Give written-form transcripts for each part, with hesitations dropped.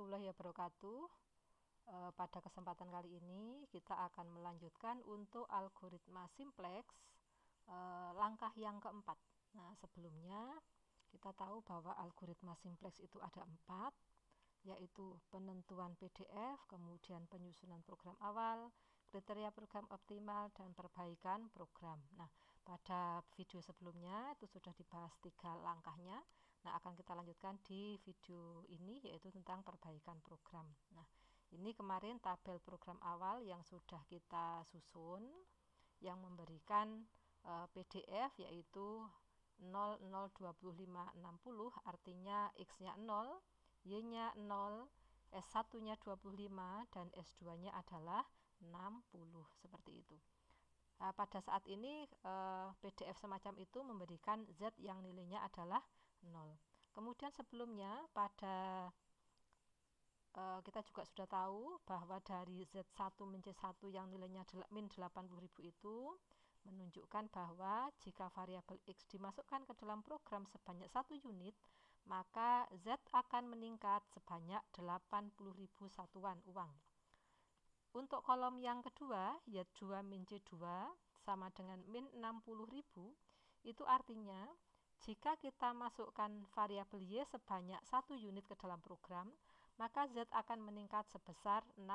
warahmatullahi wabarakatuh. Pada kesempatan kali ini kita akan melanjutkan untuk algoritma simplex langkah yang keempat. Nah, sebelumnya kita tahu bahwa algoritma simplex itu ada 4, yaitu penentuan PDF, kemudian penyusunan program awal, kriteria program optimal, dan perbaikan program. Nah, pada video sebelumnya itu sudah dibahas 3 langkahnya. Nah, akan kita lanjutkan di video ini, yaitu tentang perbaikan program. Nah, ini kemarin tabel program awal yang sudah kita susun, yang memberikan PDF yaitu 0, 0, 25, 60, artinya X-nya 0, Y-nya 0, S1-nya 25, dan S2-nya adalah 60, seperti itu. Nah, pada saat ini PDF semacam itu memberikan Z yang nilainya adalah 0. Kemudian sebelumnya pada kita juga sudah tahu bahwa dari Z1 min C1 yang nilainya min 80.000 itu menunjukkan bahwa jika variabel X dimasukkan ke dalam program sebanyak 1 unit, maka Z akan meningkat sebanyak 80.000 satuan uang. Untuk kolom yang kedua, Y2 min C2 sama dengan min 60.000, itu artinya jika kita masukkan variabel Y sebanyak 1 unit ke dalam program, maka Z akan meningkat sebesar 60.000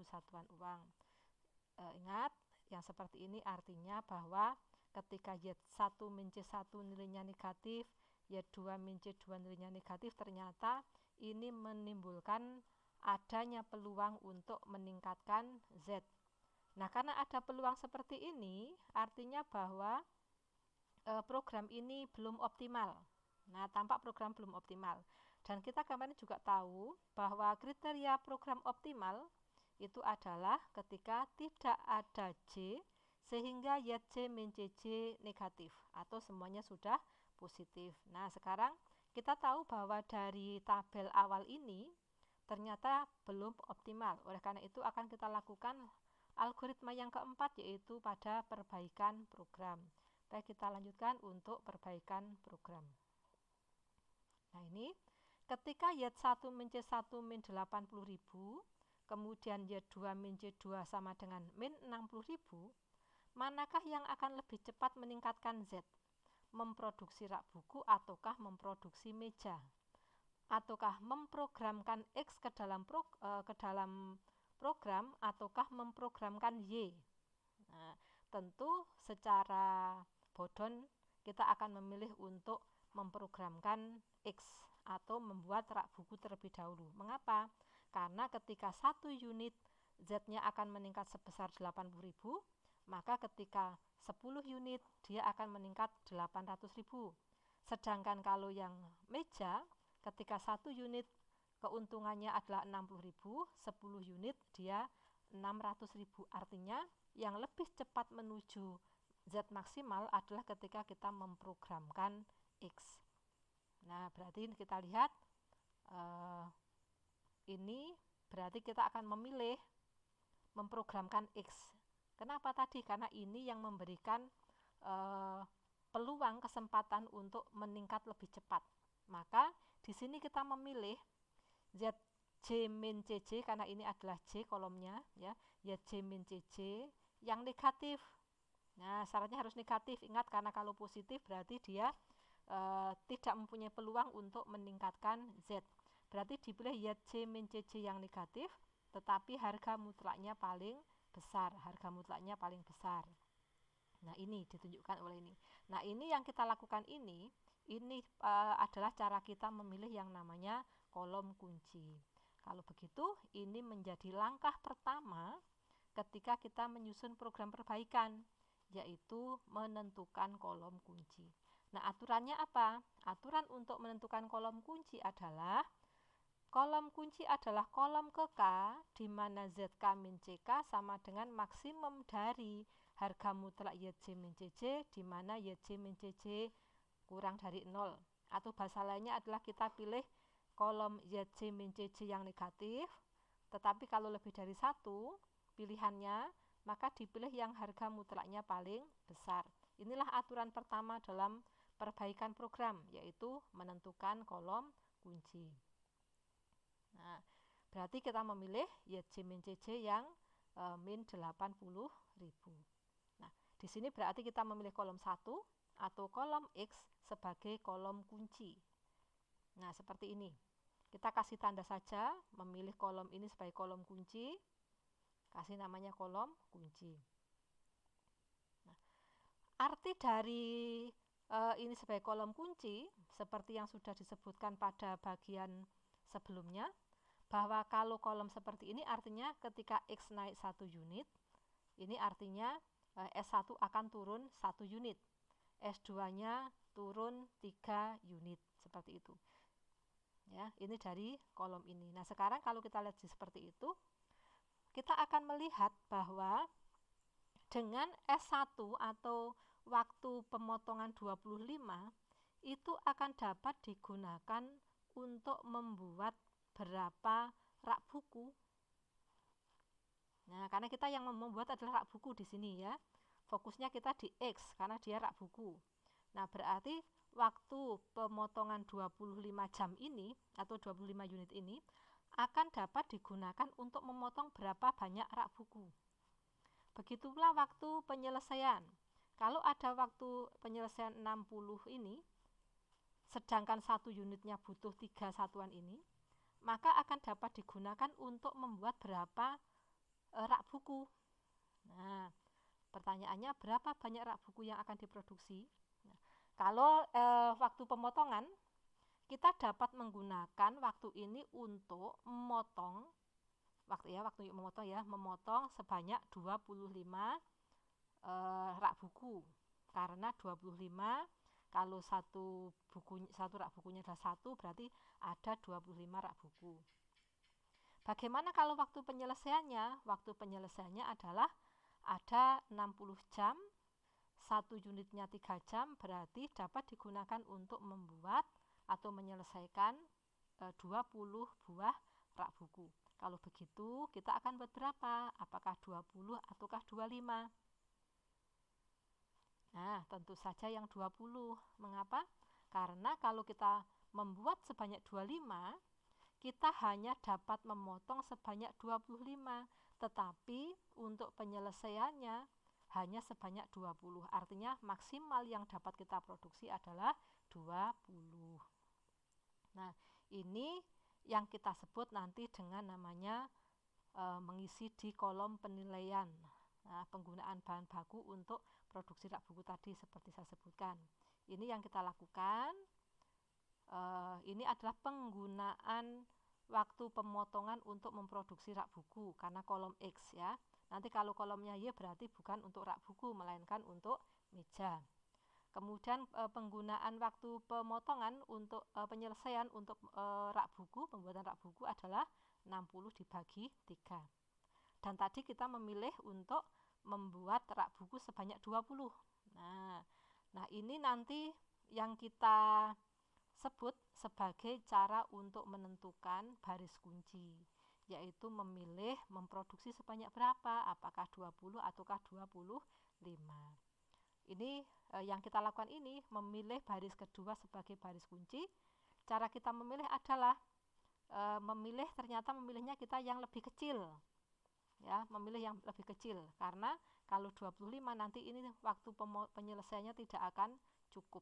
satuan uang. Ingat, yang seperti ini artinya bahwa ketika Y1 min C1 nilainya negatif, Y2 min C2 nilainya negatif, ternyata ini menimbulkan adanya peluang untuk meningkatkan Z. Nah, karena ada peluang seperti ini, artinya bahwa program ini belum optimal. Nah, tampak program belum optimal. Dan kita kemarin juga tahu bahwa kriteria program optimal itu adalah ketika tidak ada J sehingga YJ min CJ negatif atau semuanya sudah positif. Nah, sekarang kita tahu bahwa dari tabel awal ini ternyata belum optimal. Oleh karena itu akan kita lakukan algoritma yang keempat, yaitu pada perbaikan program. Baik, kita lanjutkan untuk perbaikan program. Nah, ini ketika Y1 min C1 min 80.000, kemudian Y2 min C2 sama dengan min 60.000, manakah yang akan lebih cepat meningkatkan Z? Memproduksi rak buku ataukah memproduksi meja? Ataukah memprogramkan X ke dalam program ataukah memprogramkan Y? Nah, tentu secara bodon kita akan memilih untuk memprogramkan X atau membuat rak buku terlebih dahulu. Mengapa? Karena ketika 1 unit Z-nya akan meningkat sebesar 80.000, maka ketika 10 unit dia akan meningkat 800.000. Sedangkan kalau yang meja, ketika 1 unit keuntungannya adalah 60.000, 10 unit dia 600.000. Artinya yang lebih cepat menuju Z maksimal adalah ketika kita memprogramkan X. Nah, berarti kita lihat ini berarti kita akan memilih memprogramkan X. Kenapa tadi? Karena ini yang memberikan peluang kesempatan untuk meningkat lebih cepat. Maka di sini kita memilih ZJ min CJ karena ini adalah J kolomnya, ya. YJ min CJ yang negatif. Nah, syaratnya harus negatif. Ingat, karena kalau positif berarti dia tidak mempunyai peluang untuk meningkatkan Z. Berarti dipilih YJ min CJ yang negatif, tetapi harga mutlaknya paling besar. Harga mutlaknya paling besar. Nah, ini ditunjukkan oleh ini. Nah, ini yang kita lakukan ini adalah cara kita memilih yang namanya kolom kunci. Kalau begitu, ini menjadi langkah pertama ketika kita menyusun program perbaikan, yaitu menentukan kolom kunci. Nah, aturannya apa? Aturan untuk menentukan kolom kunci adalah kolom kunci adalah kolom kekal di mana ZK min CK sama dengan maksimum dari harga mutlak YJ min CJ di mana YJ min CJ kurang dari 0. Atau bahasa lainnya adalah kita pilih kolom YJ min CJ yang negatif, tetapi kalau lebih dari 1 pilihannya, maka dipilih yang harga mutlaknya paling besar. Inilah aturan pertama dalam perbaikan program, yaitu menentukan kolom kunci. Nah, Berarti kita memilih YJ min CJ yang min 80.000. Nah, di sini berarti kita memilih kolom 1 atau kolom X sebagai kolom kunci. Nah, seperti ini. Kita kasih tanda saja, memilih kolom ini sebagai kolom kunci, kasih namanya kolom kunci. Nah, arti dari ini sebagai kolom kunci, seperti yang sudah disebutkan pada bagian sebelumnya, bahwa kalau kolom seperti ini artinya ketika X naik 1 unit, ini artinya S1 akan turun 1 unit, S2-nya turun 3 unit, seperti itu. Ya, ini dari kolom ini. Nah, sekarang kalau kita lihat seperti itu, kita akan melihat bahwa dengan S1 atau waktu pemotongan 25 itu akan dapat digunakan untuk membuat berapa rak buku. Nah, karena kita yang membuat adalah rak buku di sini ya. Fokusnya kita di X karena dia rak buku. Nah, berarti waktu pemotongan 25 jam ini atau 25 unit ini akan dapat digunakan untuk memotong berapa banyak rak buku. Begitulah waktu penyelesaian. Kalau ada waktu penyelesaian 60 ini, sedangkan 1 unitnya butuh 3 satuan ini, maka akan dapat digunakan untuk membuat berapa rak buku. Nah, pertanyaannya berapa banyak rak buku yang akan diproduksi? Nah, kalau waktu pemotongan, kita dapat menggunakan waktu ini untuk memotong memotong sebanyak 25 rak buku. Karena 25 kalau satu rak bukunya adalah 1, berarti ada 25 rak buku. Bagaimana kalau waktu penyelesaiannya? Waktu penyelesaiannya adalah ada 60 jam, 1 unitnya 3 jam, berarti dapat digunakan untuk membuat atau menyelesaikan 20 buah rak buku. Kalau begitu, kita akan buat berapa? Apakah 20 ataukah 25? Nah, tentu saja yang 20. Mengapa? Karena kalau kita membuat sebanyak 25, kita hanya dapat memotong sebanyak 25, tetapi untuk penyelesaiannya hanya sebanyak 20. Artinya maksimal yang dapat kita produksi adalah 20. Nah, ini yang kita sebut nanti dengan namanya mengisi di kolom penilaian. Nah, penggunaan bahan baku untuk produksi rak buku tadi seperti saya sebutkan. Ini yang kita lakukan. Ini adalah penggunaan waktu pemotongan untuk memproduksi rak buku karena kolom X ya. Nanti kalau kolomnya Y berarti bukan untuk rak buku melainkan untuk meja. Kemudian penggunaan waktu pemotongan untuk penyelesaian untuk rak buku, pembuatan rak buku adalah 60 dibagi 3. Dan tadi kita memilih untuk membuat rak buku sebanyak 20. Nah, ini nanti yang kita sebut sebagai cara untuk menentukan baris kunci, yaitu memilih memproduksi sebanyak berapa, apakah 20 ataukah 25. Ini yang kita lakukan ini memilih baris kedua sebagai baris kunci. Cara kita memilih adalah ternyata memilihnya kita yang lebih kecil. Ya, memilih yang lebih kecil karena kalau 25 nanti ini waktu penyelesaiannya tidak akan cukup.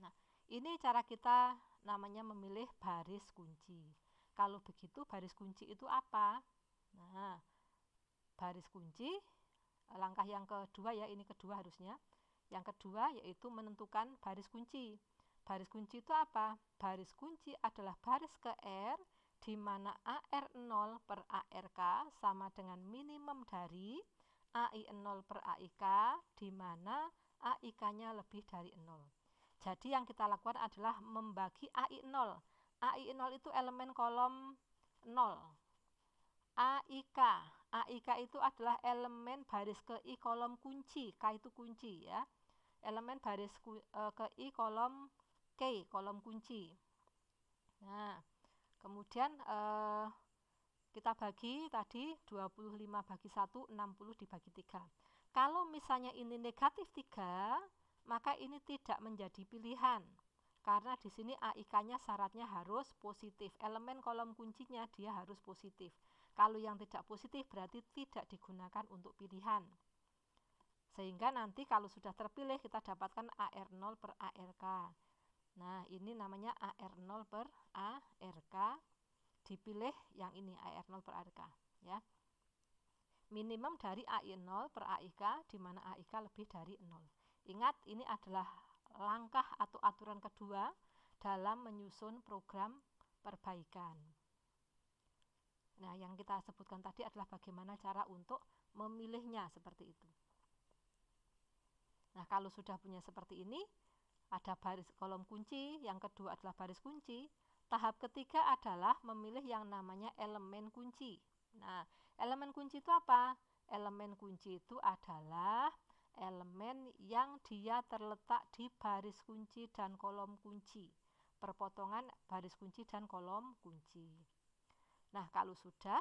Nah, ini cara kita namanya memilih baris kunci. Kalau begitu baris kunci itu apa? Nah, baris kunci langkah yang kedua ya, ini kedua harusnya. Yang kedua yaitu menentukan baris kunci. Baris kunci itu apa? Baris kunci adalah baris ke R di mana AR0 per ARK sama dengan minimum dari AI0 per AIK di mana AIK-nya lebih dari 0. Jadi yang kita lakukan adalah membagi AI0. AI0 itu elemen kolom 0. AIK. AIK itu adalah elemen baris ke I kolom kunci. K itu kunci ya. Elemen baris ke I kolom K, kolom kunci. Nah, kemudian kita bagi tadi 25 bagi 1, 60 dibagi 3. Kalau misalnya ini negatif 3, maka ini tidak menjadi pilihan. Karena di sini AIK-nya syaratnya harus positif. Elemen kolom kuncinya dia harus positif. Kalau yang tidak positif berarti tidak digunakan untuk pilihan. Sehingga nanti kalau sudah terpilih kita dapatkan AR0 per ARK. Nah, ini namanya AR0 per ARK. Dipilih yang ini AR0 per ARK, ya. Minimum dari AI0 per AIK, di mana AIK lebih dari 0. Ingat, ini adalah langkah atau aturan kedua dalam menyusun program perbaikan. Nah, yang kita sebutkan tadi adalah bagaimana cara untuk memilihnya seperti itu. Nah, kalau sudah punya seperti ini, ada baris kolom kunci, yang kedua adalah baris kunci. Tahap ketiga adalah memilih yang namanya elemen kunci. Nah, elemen kunci itu apa? Elemen kunci itu adalah elemen yang dia terletak di baris kunci dan kolom kunci. Perpotongan baris kunci dan kolom kunci. Nah, kalau sudah,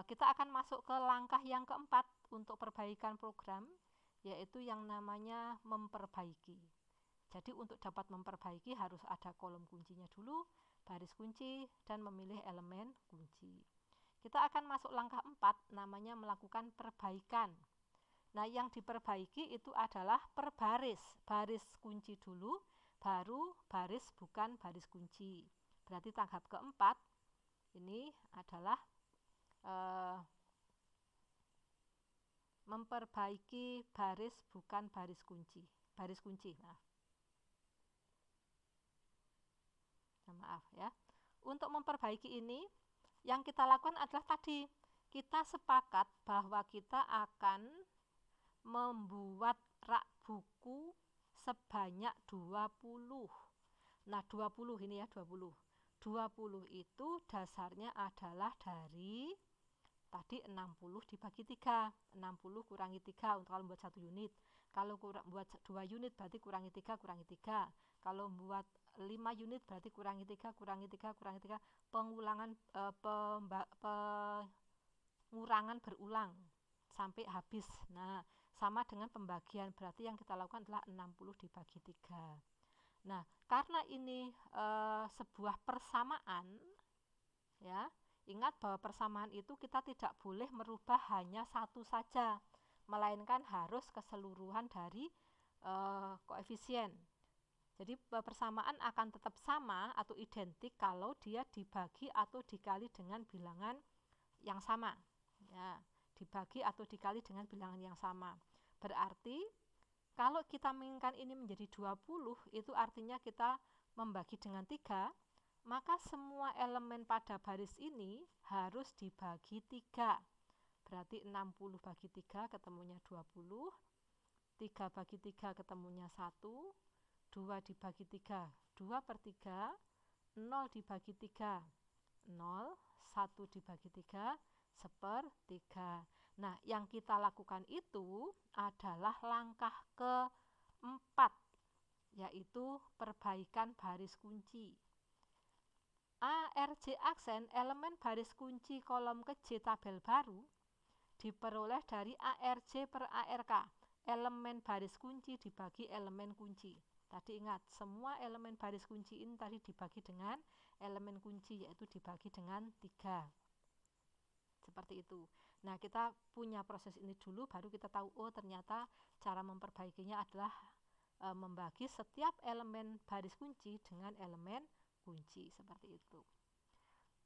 kita akan masuk ke langkah yang keempat untuk perbaikan program, yaitu yang namanya memperbaiki. Jadi untuk dapat memperbaiki harus ada kolom kuncinya dulu, baris kunci, dan memilih elemen kunci. Kita akan masuk langkah 4, namanya melakukan perbaikan. Nah, yang diperbaiki itu adalah per baris. Baris kunci dulu, baru baris bukan baris kunci. Berarti tahap keempat ini adalah memperbaiki baris bukan baris kunci. Baris kunci, maaf ya. Untuk memperbaiki ini, yang kita lakukan adalah tadi, kita sepakat bahwa kita akan membuat rak buku sebanyak 20. Nah, 20 ini ya, 20. 20 itu dasarnya adalah dari tadi 60 dibagi 3. 60 kurangi 3 untuk kalau membuat 1 unit. Kalau buat 2 unit berarti kurangi 3, kurangi 3. Kalau membuat 5 unit berarti kurangi 3, kurangi 3, kurangi 3. Pengurangan berulang sampai habis. Nah, sama dengan pembagian, berarti yang kita lakukan adalah 60 dibagi 3. Nah, karena ini sebuah persamaan, ya, ingat bahwa persamaan itu kita tidak boleh merubah hanya satu saja, melainkan harus keseluruhan dari koefisien. Jadi persamaan akan tetap sama atau identik kalau dia dibagi atau dikali dengan bilangan yang sama. Ya, dibagi atau dikali dengan bilangan yang sama. Berarti kalau kita menginginkan ini menjadi 20, itu artinya kita membagi dengan 3, maka semua elemen pada baris ini harus dibagi 3. Berarti 60 bagi 3 ketemunya 20, 3 bagi 3 ketemunya 1, 2 dibagi 3, 2 per 3, 0 dibagi 3, 0, 1 dibagi 3, 1/3. Nah, yang kita lakukan itu adalah langkah keempat, yaitu perbaikan baris kunci. ARJ aksen, elemen baris kunci kolom kecil tabel baru, diperoleh dari ARJ per ARK, elemen baris kunci dibagi elemen kunci. Tadi ingat, semua elemen baris kunci ini tadi dibagi dengan elemen kunci, yaitu dibagi dengan 3. Seperti itu. Nah, kita punya proses ini dulu, baru kita tahu, oh ternyata cara memperbaikinya adalah membagi setiap elemen baris kunci dengan elemen kunci, seperti itu.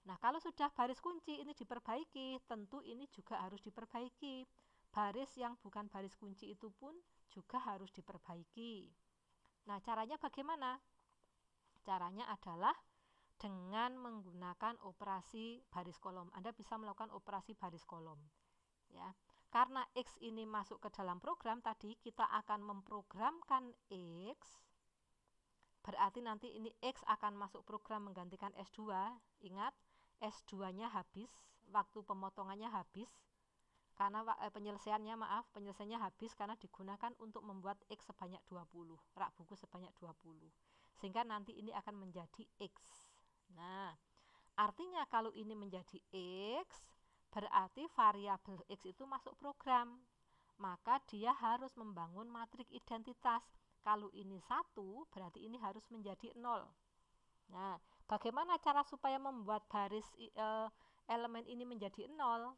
Nah, kalau sudah baris kunci ini diperbaiki, tentu ini juga harus diperbaiki. Baris yang bukan baris kunci itu pun juga harus diperbaiki. Nah, caranya bagaimana? Caranya adalah dengan menggunakan operasi baris kolom. Anda bisa melakukan operasi baris kolom. Ya. Karena X ini masuk ke dalam program tadi, kita akan memprogramkan X. Berarti nanti ini X akan masuk program menggantikan S2. Ingat, S2-nya habis, waktu pemotongannya habis. Karena penyelesaiannya habis karena digunakan untuk membuat X sebanyak 20, rak buku sebanyak 20. Sehingga nanti ini akan menjadi X. Nah, artinya kalau ini menjadi X, berarti variabel X itu masuk program. Maka dia harus membangun matrik identitas. Kalau ini 1, berarti ini harus menjadi 0. Nah, bagaimana cara supaya membuat baris elemen ini menjadi 0?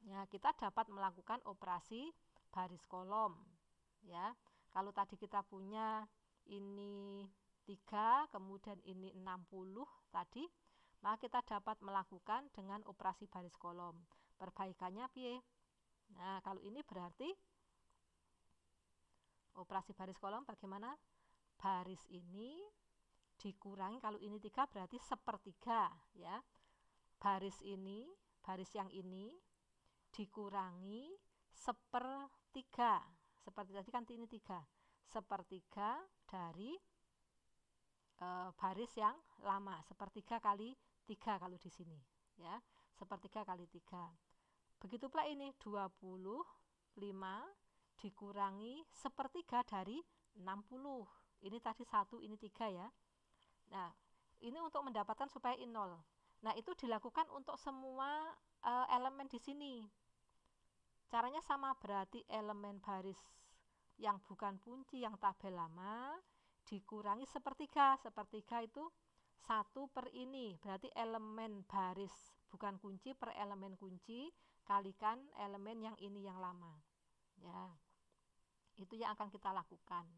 Ya, kita dapat melakukan operasi baris kolom. Ya, kalau tadi kita punya ini 3, kemudian ini 60 tadi, maka kita dapat melakukan dengan operasi baris kolom. Perbaikannya piye? Nah, kalau ini berarti operasi baris kolom bagaimana? Baris ini dikurangi, kalau ini 3 berarti sepertiga, ya. Baris yang ini dikurangi sepertiga. Seperti tadi kan ini 3. Sepertiga dari baris yang lama. Sepertiga kali 3 kalau di sini, ya. Sepertiga kali 3. Begitu pula ini 25 dikurangi sepertiga dari 60. Ini tadi 1, ini 3 ya. Nah, ini untuk mendapatkan supaya ini 0. Nah, itu dilakukan untuk semua elemen di sini. Caranya sama, berarti elemen baris yang bukan kunci, yang tabel lama, dikurangi sepertiga. Sepertiga itu 1 per ini, berarti elemen baris bukan kunci per elemen kunci, kalikan elemen yang ini yang lama. Ya, itu yang akan kita lakukan.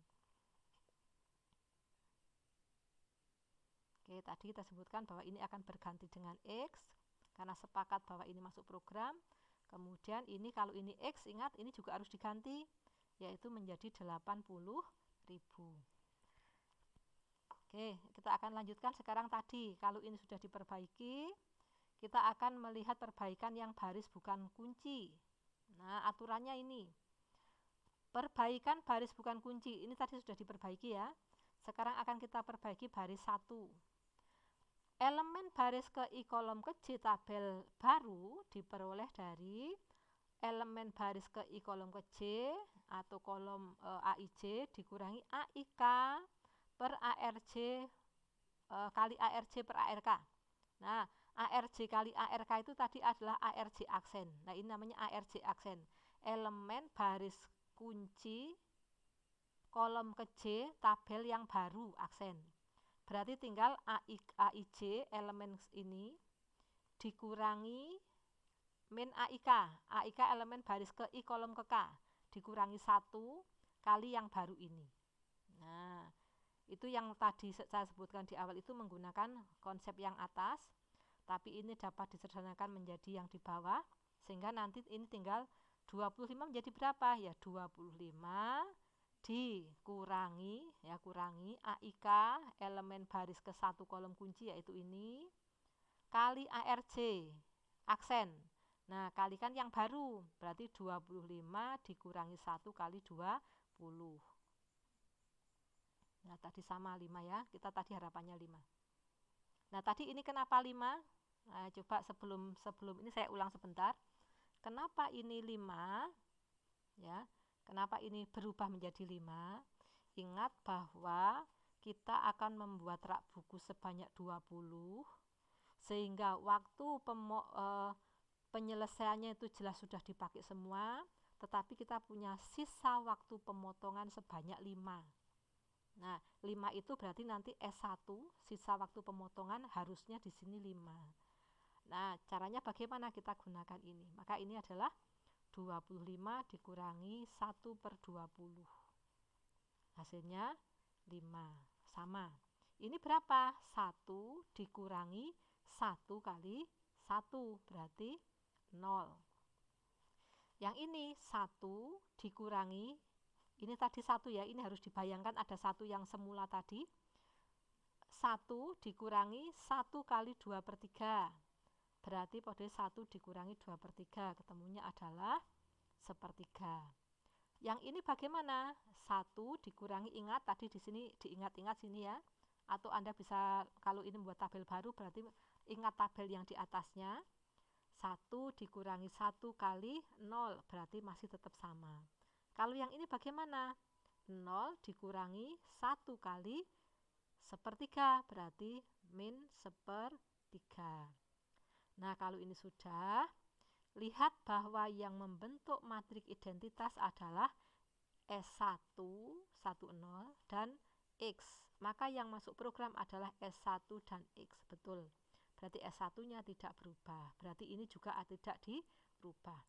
Oke, tadi kita sebutkan bahwa ini akan berganti dengan X, karena sepakat bahwa ini masuk program. Kemudian ini kalau ini X, ingat ini juga harus diganti, yaitu menjadi 80.000. Oke, kita akan lanjutkan sekarang tadi. Kalau ini sudah diperbaiki, kita akan melihat perbaikan yang baris bukan kunci. Nah, aturannya ini. Perbaikan baris bukan kunci, ini tadi sudah diperbaiki ya. Sekarang akan kita perbaiki baris 1. Elemen baris ke I kolom ke J tabel baru diperoleh dari elemen baris ke I kolom ke J atau kolom AIJ dikurangi AIK per ARJ kali ARJ per ARK. Nah, ARJ kali ARK itu tadi adalah ARJ aksen. Nah, ini namanya ARJ aksen. Elemen baris kunci kolom ke J tabel yang baru aksen. Berarti tinggal AIJ elemen ini dikurangi min AIK. AIK elemen baris ke I kolom ke K dikurangi 1 kali yang baru ini. Nah, itu yang tadi saya sebutkan di awal itu menggunakan konsep yang atas, tapi ini dapat disederhanakan menjadi yang di bawah, sehingga nanti ini tinggal 25 menjadi berapa? Ya 25 dikurangi, ya kurangi AIK elemen baris ke 1 kolom kunci yaitu ini kali ARJ aksen. Nah, kalikan yang baru, berarti 25 dikurangi 1 kali 20. Nah, tadi sama 5 ya, kita tadi harapannya 5. Nah, tadi ini kenapa 5? Nah, coba sebelum ini saya ulang sebentar. Kenapa ini 5? Ya, kenapa ini berubah menjadi 5? Ingat bahwa kita akan membuat rak buku sebanyak 20, sehingga waktu penyelesaiannya itu jelas sudah dipakai semua, tetapi kita punya sisa waktu pemotongan sebanyak 5. Nah, 5 itu berarti nanti S1, sisa waktu pemotongan harusnya di sini 5. Nah, caranya bagaimana kita gunakan ini? Maka ini adalah 25 dikurangi 1 per 20. Hasilnya 5. Sama. Ini berapa? 1 dikurangi 1 kali 1. Berarti 0. Yang ini 1 dikurangi, ini tadi 1 ya, ini harus dibayangkan ada 1 yang semula tadi. 1 dikurangi 1 kali 2 per 3. Berarti pada 1 dikurangi 2 per 3, ketemunya adalah sepertiga. Yang ini bagaimana? 1 dikurangi, ingat tadi di sini diingat-ingat sini ya. Atau Anda bisa kalau ini membuat tabel baru berarti ingat tabel yang di atasnya. 1 dikurangi 1 kali 0 berarti masih tetap sama. Kalau yang ini bagaimana? 0 dikurangi 1 kali sepertiga berarti min sepertiga. Nah, kalau ini sudah, lihat bahwa yang membentuk matrik identitas adalah S1, 10, dan X. Maka yang masuk program adalah S1 dan X. Betul. Berarti S1-nya tidak berubah. Berarti ini juga tidak dirubah.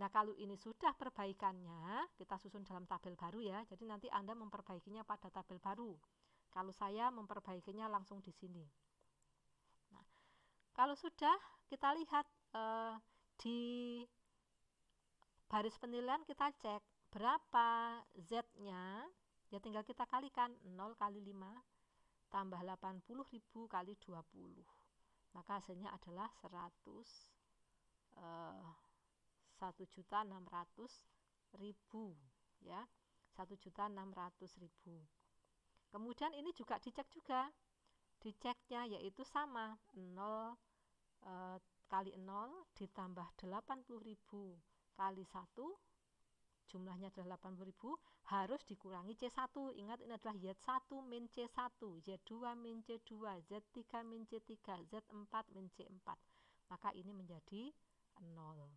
Nah, kalau ini sudah perbaikannya, kita susun dalam tabel baru ya. Jadi nanti Anda memperbaikinya pada tabel baru. Kalau saya memperbaikinya langsung di sini. Nah, kalau sudah, kita lihat di baris penilaian kita cek berapa Z-nya, ya tinggal kita kalikan 0 kali 5 tambah 80.000 kali 20. Maka hasilnya adalah 1.600.000 ya. 1.600.000. Kemudian ini juga dicek juga. Diceknya yaitu sama 0 kali 0 ditambah 80.000 kali 1, jumlahnya adalah 80.000, harus dikurangi C1. Ingat, ini adalah Z1 min C1, Z2 min C2, Z3 min C3, Z4 min C4. Maka ini menjadi 0.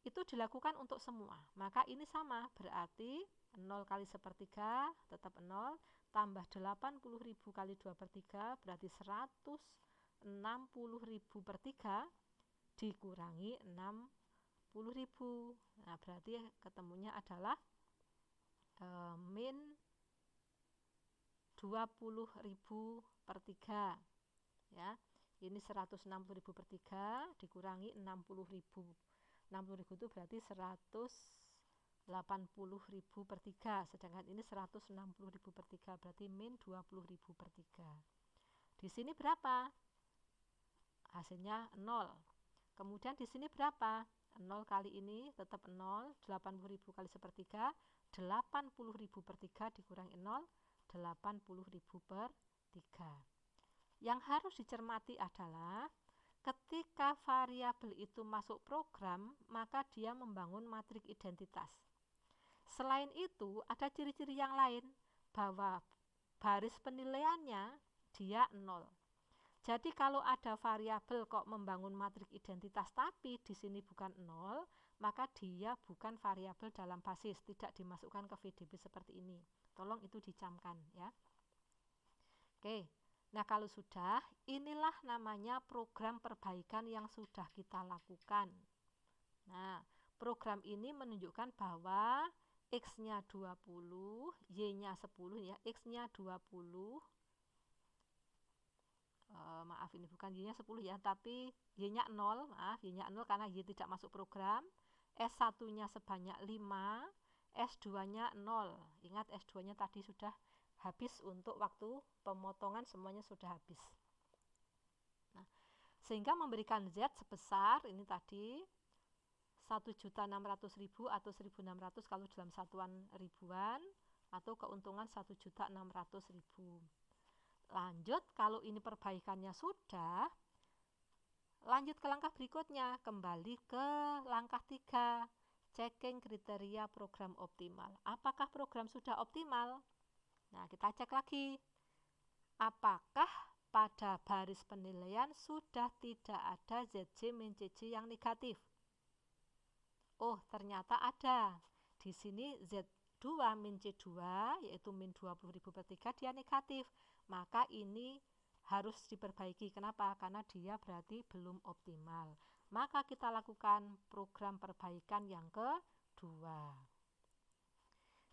Itu dilakukan untuk semua. Maka ini sama, berarti 0 kali 1/3 tetap 0, tambah 80.000 kali 2/3 berarti 160.000/3 dikurangi 60.000. Nah, berarti ketemunya adalah min 20.000/3 ya. Ini 160.000/3 dikurangi 60.000. 60.000 itu berarti 180.000/3, sedangkan ini 160.000/3 berarti min 20.000/3. Di sini berapa? Hasilnya 0. Kemudian di sini berapa? 0 kali ini tetap 0, 80.000 kali 1/3, 80.000/3 dikurangi 0, 80.000/3. Yang harus dicermati adalah ketika variabel itu masuk program, maka dia membangun matrik identitas. Selain itu, ada ciri-ciri yang lain, bahwa baris penilaiannya dia 0. Jadi kalau ada variabel kok membangun matrik identitas tapi di sini bukan 0, maka dia bukan variabel dalam basis, tidak dimasukkan ke VDB seperti ini. Tolong itu dicamkan ya. Oke. Nah, kalau sudah, inilah namanya program perbaikan yang sudah kita lakukan. Nah, program ini menunjukkan bahwa X-nya 20, Y-nya 10 ya, X-nya 20. Maaf, ini bukan Y-nya 10 ya, tapi Y-nya 0, maaf, Y-nya 0 karena Y tidak masuk program. S1-nya sebanyak 5, S2-nya 0. Ingat, S2-nya tadi sudah habis untuk waktu pemotongan, semuanya sudah habis. Nah, sehingga memberikan Z sebesar ini tadi 1.600.000 atau 1.600 kalau dalam satuan ribuan, atau keuntungan 1.600.000. Lanjut, kalau ini perbaikannya sudah, lanjut ke langkah berikutnya, kembali ke langkah 3, checking kriteria program optimal. Apakah program sudah optimal? Nah, kita cek lagi. Apakah pada baris penilaian sudah tidak ada ZJ min CJ yang negatif? Oh, ternyata ada. Di sini Z2 min C2, yaitu min 20.000/3, dia negatif. Maka ini harus diperbaiki. Kenapa? Karena dia berarti belum optimal. Maka kita lakukan program perbaikan yang kedua.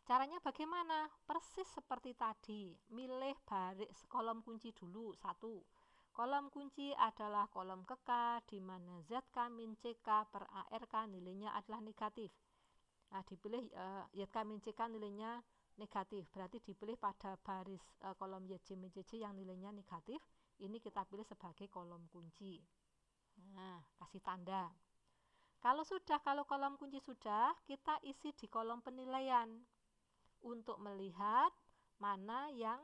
Caranya bagaimana? Persis seperti tadi, milih baris kolom kunci dulu, 1. Kolom kunci adalah kolom KK, di mana ZK min CK per ARK nilainya adalah negatif. Nah, dipilih ZK min CK nilainya negatif, berarti dipilih pada baris kolom YJ min CJ yang nilainya negatif, ini kita pilih sebagai kolom kunci. Nah, kasih tanda. Kalau kolom kunci sudah, kita isi di kolom penilaian untuk melihat mana yang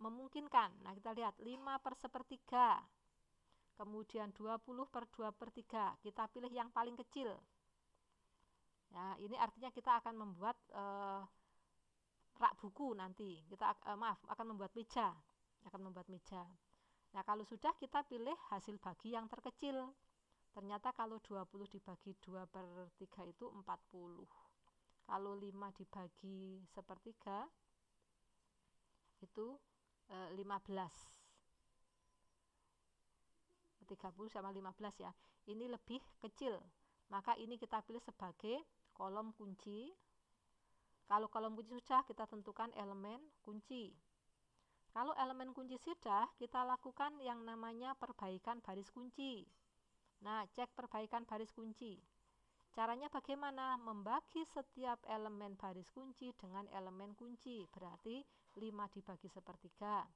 memungkinkan. Nah, kita lihat 5/1/3, kemudian 20/2/3, kita pilih yang paling kecil. Ya, ini artinya kita akan membuat rak buku nanti. Kita akan membuat meja. Nah, kalau sudah, kita pilih hasil bagi yang terkecil. Ternyata kalau 20 dibagi 2/3 itu 40. Kalau 5 dibagi sepertiga itu 15. 30 sama 15 ya. Ini lebih kecil. Maka ini kita pilih sebagai kolom kunci. Kalau kolom kunci sudah, kita tentukan elemen kunci. Kalau elemen kunci sudah, kita lakukan yang namanya perbaikan baris kunci. Nah, cek perbaikan baris kunci. Caranya bagaimana? Membagi setiap elemen baris kunci dengan elemen kunci. Berarti 5 dibagi sepertiga.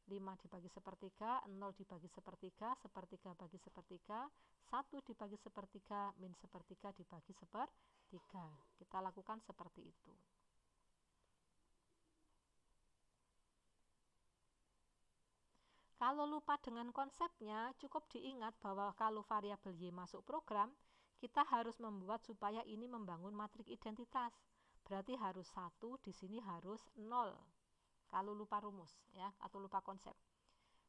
5 dibagi sepertiga, 0 dibagi sepertiga, sepertiga bagi sepertiga, 1 dibagi sepertiga, min sepertiga dibagi sepertiga. Kita lakukan seperti itu. Kalau lupa dengan konsepnya, cukup diingat bahwa kalau variabel Y masuk program, kita harus membuat supaya ini membangun matriks identitas. Berarti harus 1, di sini harus 0. Kalau lupa rumus ya, atau lupa konsep.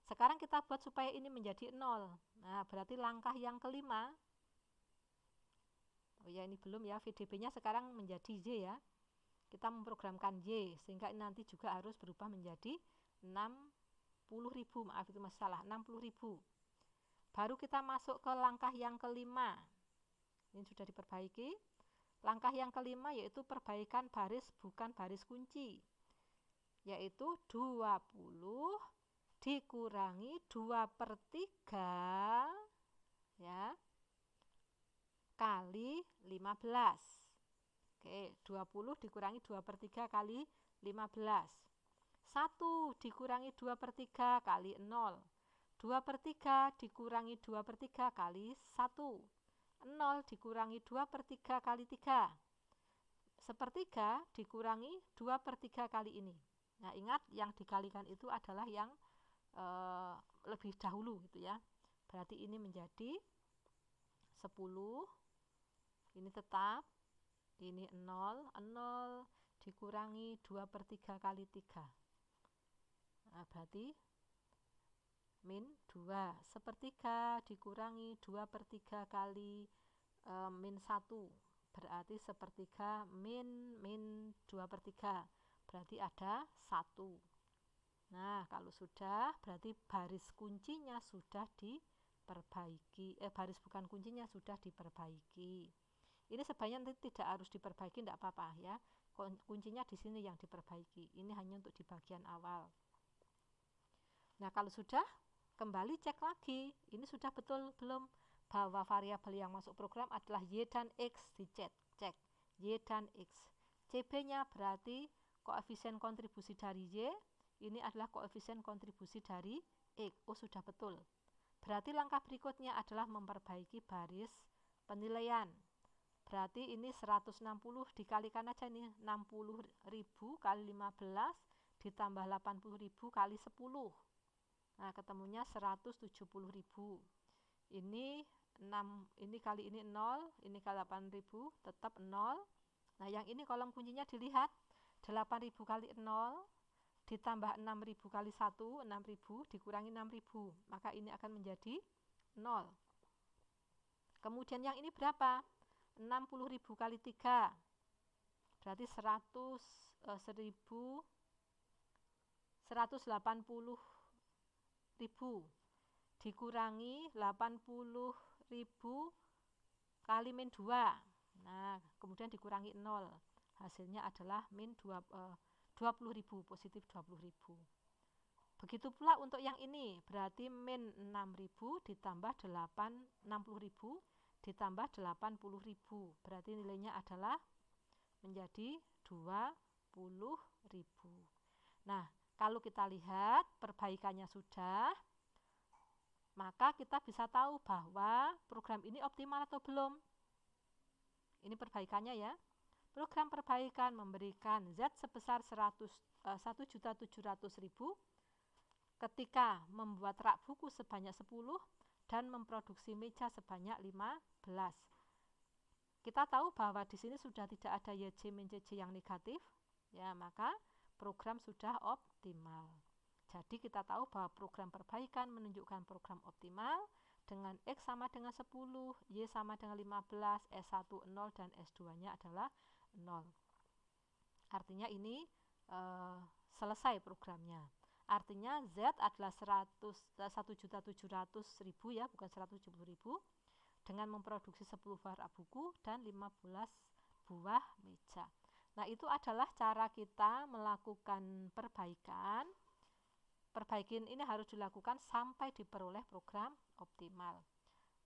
Sekarang kita buat supaya ini menjadi 0. Nah, berarti langkah yang kelima. Oh ya, ini belum ya, VDB-nya sekarang menjadi Y ya. Kita memprogramkan Y sehingga ini nanti juga harus berubah menjadi 60.000. Maaf, itu masalah 60.000. Baru kita masuk ke langkah yang kelima. Ini sudah diperbaiki. Langkah yang kelima yaitu perbaikan baris bukan baris kunci. Yaitu 20 dikurangi 2/3 ya, kali 15. Oke, 20 dikurangi 2/3 kali 15. 1 dikurangi 2/3 kali 0. 2/3 dikurangi 2/3 kali 1. 0 dikurangi 2/3 kali 3. Sepertiga dikurangi 2/3 kali ini. Nah, ingat yang dikalikan itu adalah yang lebih dahulu gitu ya. Berarti ini menjadi 10. Ini tetap. Ini 0. 0 dikurangi 2/3 kali 3. Nah, berarti min 2. Sepertiga dikurangi 2/3 kali min 1. Berarti sepertiga min 2/3. Berarti ada 1. Nah, kalau sudah, berarti baris kuncinya sudah diperbaiki. Baris bukan kuncinya sudah diperbaiki. Ini sebenarnya nanti tidak harus diperbaiki, tidak apa-apa ya. Kuncinya di sini yang diperbaiki. Ini hanya untuk di bagian awal. Nah, kalau sudah, kembali cek lagi. Ini sudah betul belum bahwa variabel yang masuk program adalah Y dan X. Dicek, cek Y dan X. CB-nya berarti koefisien kontribusi dari Y. Ini adalah koefisien kontribusi dari X. Oh, sudah betul. Berarti langkah berikutnya adalah memperbaiki baris penilaian. Berarti ini 160 dikalikan aja nih. 60.000 kali 15 ditambah 80.000 kali 10. Nah, ketemunya 170.000. Ini 6, ini kali ini 0, ini kali 8.000 tetap 0. Nah, yang ini kolom kuncinya dilihat. 8.000 kali 0 ditambah 6.000 kali 1, 6.000 dikurangi 6.000. Maka ini akan menjadi 0. Kemudian yang ini berapa? 60.000 kali 3. Berarti 180.000 dikurangi 80.000 kali min 2. Nah, kemudian dikurangi 0. Hasilnya adalah min 20.000, positif 20.000. Begitu pula untuk yang ini, berarti min 6.000 ditambah 60.000 ditambah 80.000. Berarti nilainya adalah menjadi 20.000. Nah, kalau kita lihat perbaikannya sudah, maka kita bisa tahu bahwa program ini optimal atau belum. Ini perbaikannya ya. Program perbaikan memberikan Z sebesar 1.700.000 ketika membuat rak buku sebanyak 10 dan memproduksi meja sebanyak 15. Kita tahu bahwa di sini sudah tidak ada YJ min CJ yang negatif, ya, maka program sudah optimal. Jadi kita tahu bahwa program perbaikan menunjukkan program optimal dengan X sama dengan 10, Y sama dengan 15, S1 0 dan S2-nya adalah 0. Artinya ini selesai programnya. Artinya Z adalah 1.700.000 ya, bukan 170.000, dengan memproduksi 10 buah rak buku dan 15 buah meja. Nah, itu adalah cara kita melakukan perbaikan. Perbaikan ini harus dilakukan sampai diperoleh program optimal.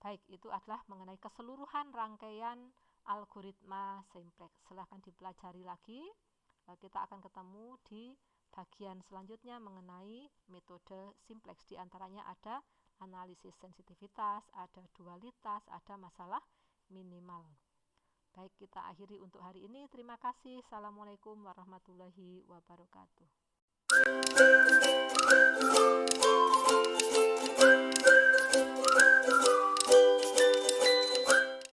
Baik, itu adalah mengenai keseluruhan rangkaian algoritma simplex. Silahkan dipelajari lagi. Kita akan ketemu di bagian selanjutnya mengenai metode simplex. Di antaranya ada analisis sensitivitas, ada dualitas, ada masalah minimal. Baik, kita akhiri untuk hari ini. Terima kasih. Assalamualaikum warahmatullahi wabarakatuh.